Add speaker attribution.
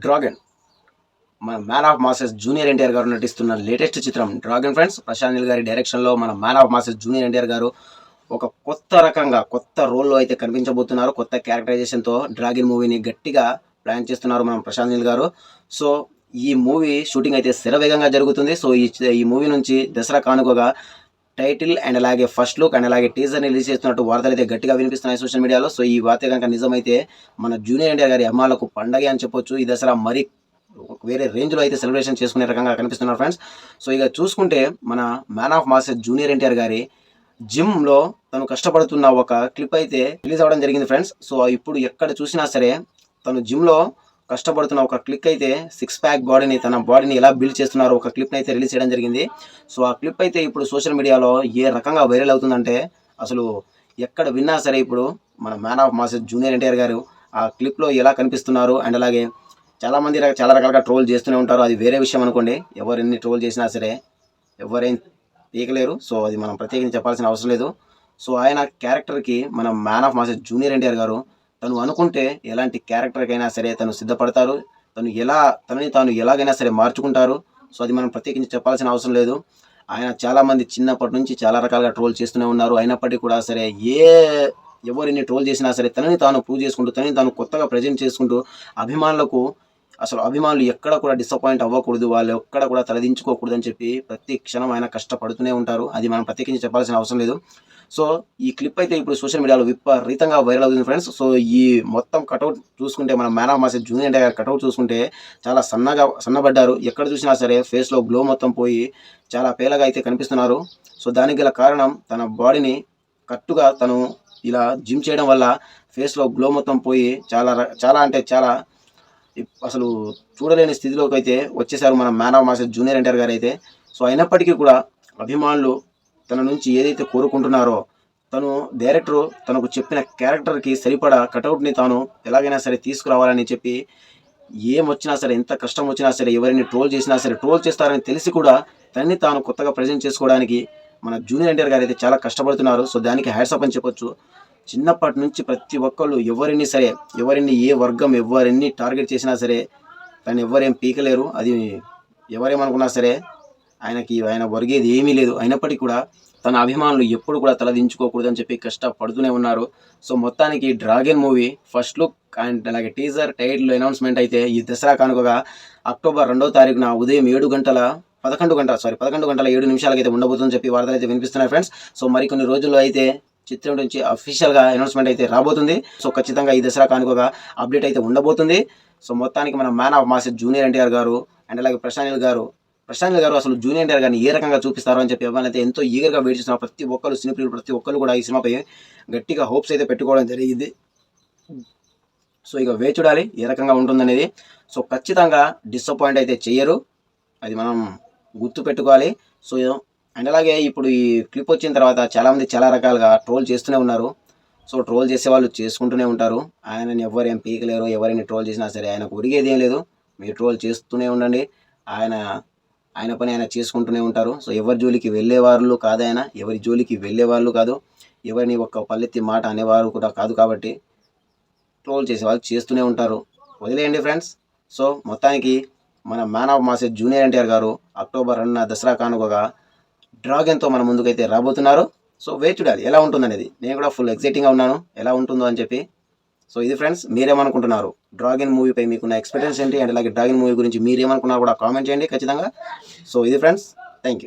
Speaker 1: Dragon మన man of masses junior NTR గారు నటిస్తున్న లేటెస్ట్ చిత్రం డ్రాగన్ ఫ్రెండ్స్. ప్రశాంత్ నీల్ గారి డైరెక్షన్లో మన man of masses junior NTR గారు ఒక కొత్త రకంగా కొత్త రోల్లో అయితే కనిపించబోతున్నారు. కొత్త క్యారెక్టరైజేషన్తో డ్రాగన్ మూవీని గట్టిగా ప్లాన్ చేస్తున్నారు మన ప్రశాంత్ నీల్ గారు. సో ఈ మూవీ షూటింగ్ అయితే శరవేగంగా జరుగుతుంది. సో ఈ మూవీ నుంచి దసరా కానుకగా టైటిల్ అండ్ అలాగే ఫస్ట్ లుక్ అండ్ అలాగే టీజర్ని రిలీజ్ చేస్తున్నట్టు వార్తలు అయితే గట్టిగా వినిపిస్తున్నాయి సోషల్ మీడియాలో. సో ఈ వార్త కనుక నిజమైతే మన జూనియర్ ఎన్టీఆర్ గారి అమ్మాయిలకు పండగ అని చెప్పొచ్చు. ఈ దసరా మరి వేరే రేంజ్లో అయితే సెలబ్రేషన్ చేసుకునే రకంగా కనిపిస్తున్నారు ఫ్రెండ్స్. సో ఇక చూసుకుంటే మన man of masses junior NTR గారి జిమ్లో తను కష్టపడుతున్న ఒక క్లిప్ అయితే రిలీజ్ అవ్వడం జరిగింది ఫ్రెండ్స్. సో ఇప్పుడు ఎక్కడ చూసినా సరే తను జిమ్లో కష్టపడుతున్న ఒక క్లిక్ అయితే సిక్స్ ప్యాక్ బాడీని తన బాడీని ఎలా బిల్డ్ చేస్తున్నారో ఒక క్లిప్ని అయితే రిలీజ్ చేయడం జరిగింది. సో ఆ క్లిప్ అయితే ఇప్పుడు సోషల్ మీడియాలో ఏ రకంగా వైరల్ అవుతుందంటే అసలు ఎక్కడ విన్నా సరే ఇప్పుడు మన man of masses junior NTR గారు ఆ క్లిప్లో ఎలా కనిపిస్తున్నారు అండ్ అలాగే చాలామంది చాలా రకాలుగా ట్రోల్ చేస్తూనే ఉంటారు. అది వేరే విషయం అనుకోండి. ఎవరెన్ని ట్రోల్ చేసినా సరే ఎవరేం పీకలేరు. సో అది మనం ప్రత్యేకించి చెప్పాల్సిన అవసరం లేదు. సో ఆయన క్యారెక్టర్కి మన man of masses junior NTR గారు తను అనుకుంటే ఎలాంటి క్యారెక్టర్కైనా సరే తను సిద్ధపడతారు. తనని తాను ఎలాగైనా సరే మార్చుకుంటారు. సో అది మనం ప్రత్యేకించి చెప్పాల్సిన అవసరం లేదు. ఆయన చాలామంది చిన్నప్పటి నుంచి చాలా రకాలుగా ట్రోల్ చేస్తూనే ఉన్నారు. అయినప్పటికీ కూడా సరే ఎవరిని ట్రోల్ చేసినా సరే తనని తాను ప్రూవ్ చేసుకుంటూ తనని తాను కొత్తగా ప్రజెంట్ చేసుకుంటూ అభిమానులు ఎక్కడ కూడా డిసప్పాయింట్ అవ్వకూడదు, వాళ్ళు ఎక్కడ కూడా తలదించుకోకూడదు అని చెప్పి ప్రతి క్షణం ఆయన కష్టపడుతూనే ఉంటారు. అది మనం ప్రత్యేకించి చెప్పాల్సిన అవసరం లేదు. సో ఈ క్లిప్ అయితే ఇప్పుడు సోషల్ మీడియాలో విపరీతంగా వైరల్ అవుతుంది ఫ్రెండ్స్. సో ఈ మొత్తం కటౌట్ చూసుకుంటే మన man of masses junior NTR గారి కటౌట్ చూసుకుంటే చాలా సన్నబడ్డారు. ఎక్కడ చూసినా సరే ఫేస్లో గ్లో మొత్తం పోయి చాలా పేలగా అయితే కనిపిస్తున్నారు. సో దానికి గల కారణం తన బాడీని కరెక్ట్గా తను ఇలా జిమ్ చేయడం వల్ల ఫేస్లో గ్లో మొత్తం పోయి చాలా అంటే చాలా అసలు చూడలేని స్థితిలోకి అయితే వచ్చేసారు మన man of masses junior NTR గారు అయితే. సో అయినప్పటికీ కూడా అభిమానులు తన నుంచి ఏదైతే కోరుకుంటున్నారో డైరెక్టరు తనకు చెప్పిన క్యారెక్టర్కి సరిపడా కటౌట్ని తాను ఎలాగైనా సరే తీసుకురావాలని చెప్పి ఏమొచ్చినా సరే ఎంత కష్టం వచ్చినా సరే ఎవరిని ట్రోల్ చేసినా సరే ట్రోల్ చేస్తారని తెలిసి కూడా తనని తాను కొత్తగా ప్రజెంట్ చేసుకోవడానికి మన జూనియర్ ఎన్టీఆర్ గారు అయితే చాలా కష్టపడుతున్నారు. సో దానికి హ్యాట్స్ ఆఫ్ అని చెప్పొచ్చు. చిన్నప్పటి నుంచి ప్రతి ఒక్కళ్ళు ఎవరిని ఏ వర్గం ఎవరిని టార్గెట్ చేసినా సరే తను ఎవరేం పీకలేరు. అది ఎవరేమనుకున్నా సరే ఆయన ఒరిగేది ఏమీ లేదు. అయినప్పటికీ కూడా తన అభిమానులు ఎప్పుడు కూడా తలదించుకోకూడదని చెప్పి కష్టపడుతూనే ఉన్నారు. సో మొత్తానికి dragon movie first look and అలాగే టీజర్ టైటిల్ అనౌన్స్మెంట్ అయితే ఈ దసరా కానుకగా అక్టోబర్ 2వ తారీఖున ఉదయం 11 గంటల 7 నిమిషాలకి అయితే ఉండబోతుందని చెప్పి వార్తలు అయితే వినిపిస్తున్నాయి ఫ్రెండ్స్. సో మరికొన్ని రోజుల్లో అయితే చిత్రం నుంచి అఫీషియల్గా అనౌన్స్మెంట్ అయితే రాబోతుంది. సో ఖచ్చితంగా ఈ దసరా కానుకగా అప్డేట్ అయితే ఉండబోతుంది. సో మొత్తానికి మన man of masses junior NTR గారు అండ్ అలాగే ప్రశాంత్ నీల్ గారు అసలు జూనియర్ ఎన్టీఆర్ గారిని ఏ రకంగా చూపిస్తారో అని చెప్పి ఎవరైతే ఎంతో ఈగర్గా వెయిట్ చేస్తున్నారు. ప్రతి ఒక్కరు సినీ ప్రతి ఒక్కరు కూడా ఈ సినిమాపై గట్టిగా హోప్స్ అయితే పెట్టుకోవడం జరిగింది. సో ఇక వేచి చూడాలి ఏ రకంగా ఉంటుందనేది. సో ఖచ్చితంగా డిసప్పాయింట్ అయితే చెయ్యరు, అది మనం గుర్తు పెట్టుకోవాలి. సో అండ్ అలాగే ఇప్పుడు ఈ క్లిప్ వచ్చిన తర్వాత చాలామంది చాలా రకాలుగా ట్రోల్ చేస్తూనే ఉన్నారు. సో ట్రోల్ చేసే వాళ్ళు చేసుకుంటూనే ఉంటారు. ఆయనని ఎవరేం పీకలేరు. ఎవరిని ట్రోల్ చేసినా సరే ఆయనకు ఒరిగేది ఏం లేదు. మీరు ట్రోల్ చేస్తూనే ఉండండి. ఆయన పని ఆయన చేసుకుంటూనే ఉంటారు. సో ఎవరి జోలికి వెళ్ళేవాళ్ళు కాదు, ఎవరి జోలికి వెళ్ళేవాళ్ళు కాదు, ఎవరిని ఒక్క పల్లెత్తి మాట అనేవారు కూడా కాదు. కాబట్టి ట్రోల్ చేసేవాళ్ళు చేస్తూనే ఉంటారు, వదిలేయండి ఫ్రెండ్స్. సో మొత్తానికి మన man of masses junior NTR గారు అక్టోబర్ 2న దసరా కానుకగా డ్రాగన్తో మన ముందుకైతే రాబోతున్నారు. సో వేచి చూడాలి ఎలా ఉంటుందనేది. నేను కూడా ఫుల్ ఎక్సైటింగ్గా ఉన్నాను ఎలా ఉంటుందో అని చెప్పి. సో ఇది ఫ్రెండ్స్, మీరేమనుకుంటున్నారు డ్రాగన్ మూవీపై మీకున్న ఎక్స్పీరియన్స్ ఏంటి అండ్ అలాగే డ్రాగన్ మూవీ గురించి మీరేమనుకున్నారు కూడా కామెంట్ చేయండి ఖచ్చితంగా. సో ఇది ఫ్రెండ్స్, థ్యాంక్ యూ.